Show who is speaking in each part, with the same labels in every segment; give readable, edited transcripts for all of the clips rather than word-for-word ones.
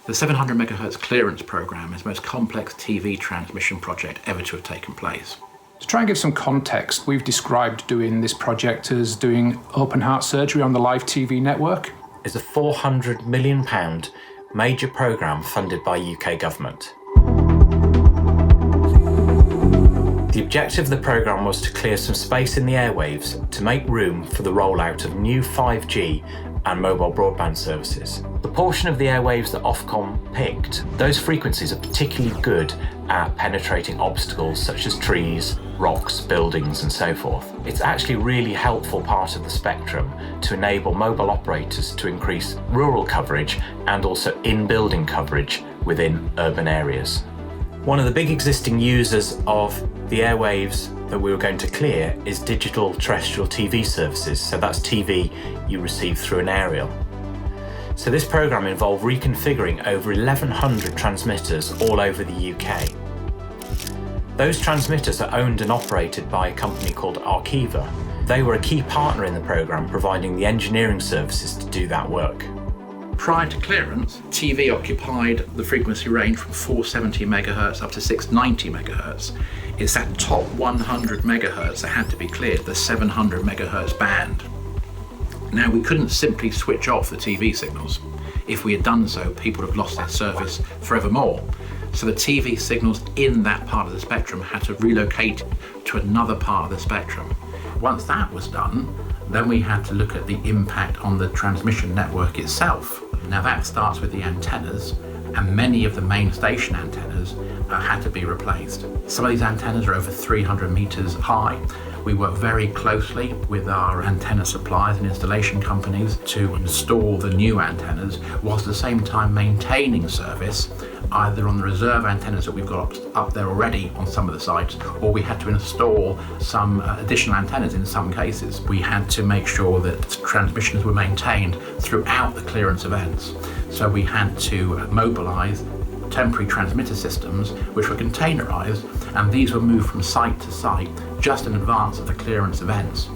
Speaker 1: The 700 MHz clearance programme is the most complex TV transmission project ever to have taken place.
Speaker 2: To try and give some context, we've described doing this project as doing open heart surgery on the live TV network.
Speaker 3: It's a £400 million major programme funded by UK government. The objective of the programme was to clear some space in the airwaves to make room for the rollout of new 5G and mobile broadband services. The portion of the airwaves that Ofcom picked, those frequencies are particularly good at penetrating obstacles such as trees, rocks, buildings and so forth. It's actually a really helpful part of the spectrum to enable mobile operators to increase rural coverage and also in-building coverage within urban areas. One of the big existing users of the airwaves that we were going to clear is digital terrestrial TV services, so that's TV you receive through an aerial. So this programme involved reconfiguring over 1,100 transmitters all over the UK. Those transmitters are owned and operated by a company called Arqiva. They were a key partner in the programme, providing the engineering services to do that work.
Speaker 1: Prior to clearance, TV occupied the frequency range from 470 MHz up to 690 MHz. It's that top 100 MHz that had to be cleared, the 700 MHz band. Now, we couldn't simply switch off the TV signals. If we had done so, people would have lost their service forevermore. So the TV signals in that part of the spectrum had to relocate to another part of the spectrum. Once that was done, then we had to look at the impact on the transmission network itself. Now that starts with the antennas, and many of the main station antennas had to be replaced. Some of these antennas are over 300 meters high. We work very closely with our antenna suppliers and installation companies to install the new antennas, whilst at the same time maintaining service either on the reserve antennas that we've got up there already on some of the sites, or we had to install some additional antennas in some cases. We had to make sure that transmissions were maintained throughout the clearance events. So we had to mobilise temporary transmitter systems which were containerised, and these were moved from site to site just in advance of the clearance events.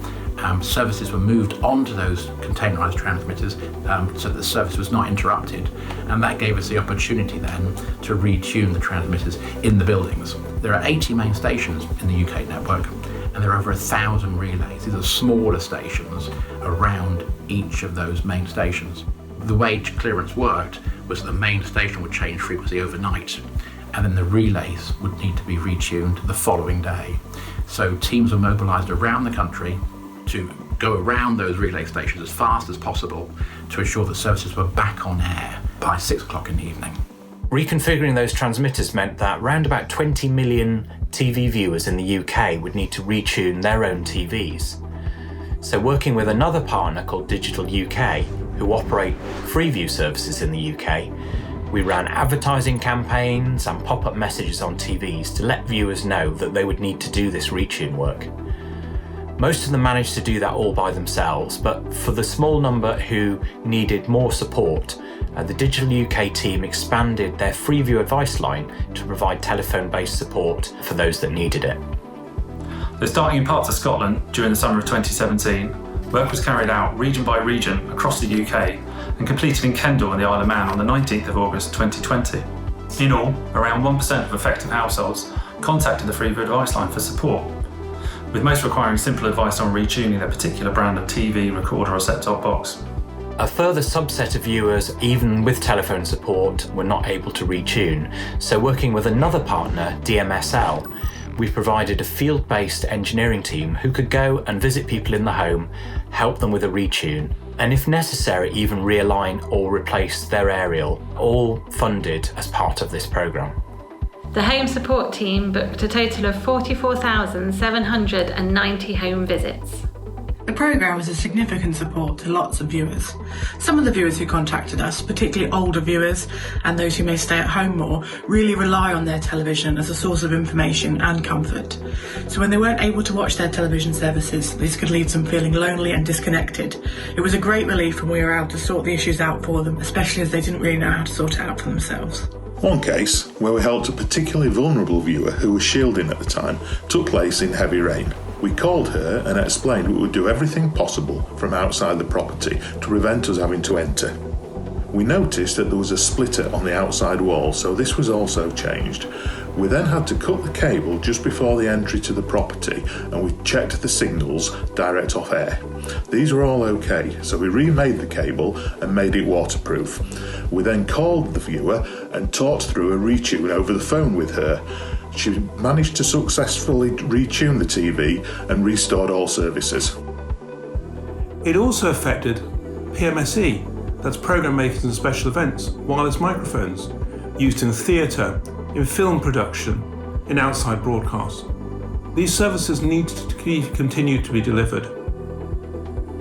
Speaker 1: Services were moved onto those containerised transmitters so that the service was not interrupted, and that gave us the opportunity then to retune the transmitters in the buildings. There are 80 main stations in the UK network, and there are over 1,000 relays. These are smaller stations around each of those main stations. The way clearance worked was that the main station would change frequency overnight, and then the relays would need to be retuned the following day. So teams were mobilised around the country to go around those relay stations as fast as possible to ensure that services were back on air by 6 o'clock in the evening.
Speaker 3: Reconfiguring those transmitters meant that round about 20 million TV viewers in the UK would need to retune their own TVs. So working with another partner called Digital UK, who operate Freeview services in the UK, we ran advertising campaigns and pop-up messages on TVs to let viewers know that they would need to do this retune work. Most of them managed to do that all by themselves, but for the small number who needed more support, the Digital UK team expanded their Freeview advice line to provide telephone-based support for those that needed it.
Speaker 4: So starting in parts of Scotland during the summer of 2017, work was carried out region by region across the UK and completed in Kendal and the Isle of Man on the 19th of August 2020. In all, around 1% of affected households contacted the Freeview advice line for support, with most requiring simple advice on retuning their particular brand of TV, recorder or set-top box.
Speaker 3: A further subset of viewers, even with telephone support, were not able to retune, so working with another partner, DMSL, we provided a field-based engineering team who could go and visit people in the home, help them with a retune, and if necessary even realign or replace their aerial, all funded as part of this programme.
Speaker 5: The home support team booked a total of 44,790 home visits.
Speaker 6: The programme was a significant support to lots of viewers. Some of the viewers who contacted us, particularly older viewers and those who may stay at home more, really rely on their television as a source of information and comfort. So when they weren't able to watch their television services, this could leave them feeling lonely and disconnected. It was a great relief when we were able to sort the issues out for them, especially as they didn't really know how to sort it out for themselves.
Speaker 7: One case, where we helped a particularly vulnerable viewer who was shielding at the time, took place in heavy rain. We called her and explained we would do everything possible from outside the property to prevent us having to enter. We noticed that there was a splitter on the outside wall, so this was also changed. We then had to cut the cable just before the entry to the property, and we checked the signals direct off air. These were all okay, so we remade the cable and made it waterproof. We then called the viewer and talked through a retune over the phone with her. She managed to successfully retune the TV and restored all services.
Speaker 8: It also affected PMSE, that's Programme Makers and Special Events, wireless microphones, used in theatre, in film production, in outside broadcasts. These services need to continue to be delivered.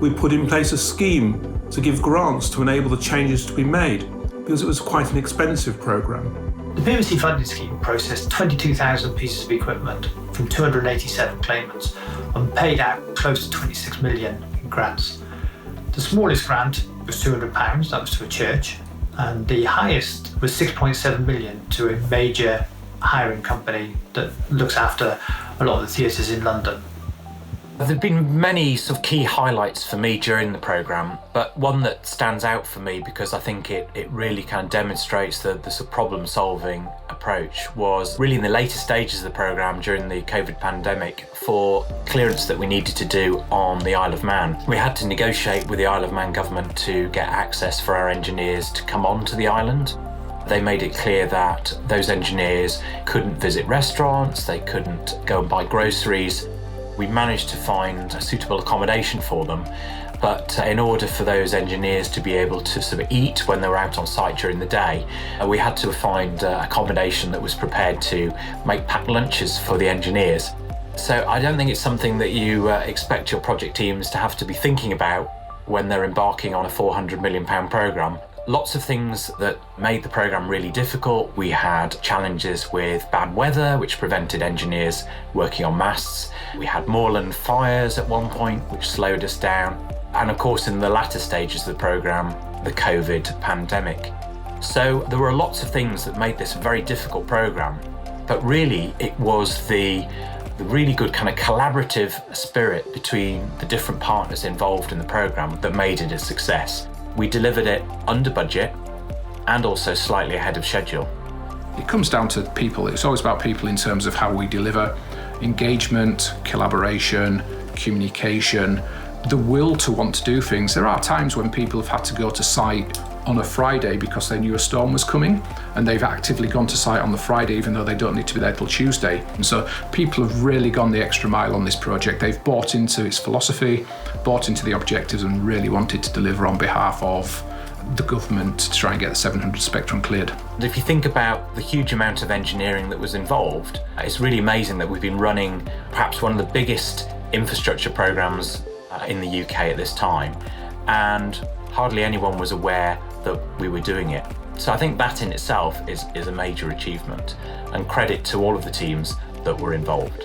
Speaker 8: We put in place a scheme to give grants to enable the changes to be made, because it was quite an expensive programme.
Speaker 9: The BBC funding scheme processed 22,000 pieces of equipment from 287 claimants and paid out close to 26 million in grants. The smallest grant was £200, that was to a church, and the highest was 6.7 million to a major hiring company that looks after a lot of the theatres in London.
Speaker 3: There have been many sort of key highlights for me during the programme, but one that stands out for me because I think it really kind of demonstrates the sort of problem-solving approach was really in the later stages of the programme during the COVID pandemic for clearance that we needed to do on the Isle of Man. We had to negotiate with the Isle of Man government to get access for our engineers to come onto the island. They made it clear that those engineers couldn't visit restaurants, they couldn't go and buy groceries. We managed to find a suitable accommodation for them, but in order for those engineers to be able to sort of eat when they were out on site during the day, we had to find accommodation that was prepared to make packed lunches for the engineers. So I don't think it's something that you expect your project teams to have to be thinking about when they're embarking on a £400 million programme. Lots of things that made the programme really difficult. We had challenges with bad weather, which prevented engineers working on masts. We had moorland fires at one point, which slowed us down. And of course, in the latter stages of the programme, the COVID pandemic. So there were lots of things that made this a very difficult programme. But really, it was the really good kind of collaborative spirit between the different partners involved in the programme that made it a success. We delivered it under budget and also slightly ahead of schedule.
Speaker 2: It comes down to people. It's always about people in terms of how we deliver engagement, collaboration, communication, the will to want to do things. There are times when people have had to go to site on a Friday because they knew a storm was coming, and they've actively gone to site on the Friday even though they don't need to be there till Tuesday. And so people have really gone the extra mile on this project. They've bought into its philosophy, bought into the objectives, and really wanted to deliver on behalf of the government to try and get the 700 Spectrum cleared.
Speaker 3: If you think about the huge amount of engineering that was involved, it's really amazing that we've been running perhaps one of the biggest infrastructure programmes in the UK at this time, and hardly anyone was aware that we were doing it. So I think that in itself is a major achievement, and credit to all of the teams that were involved.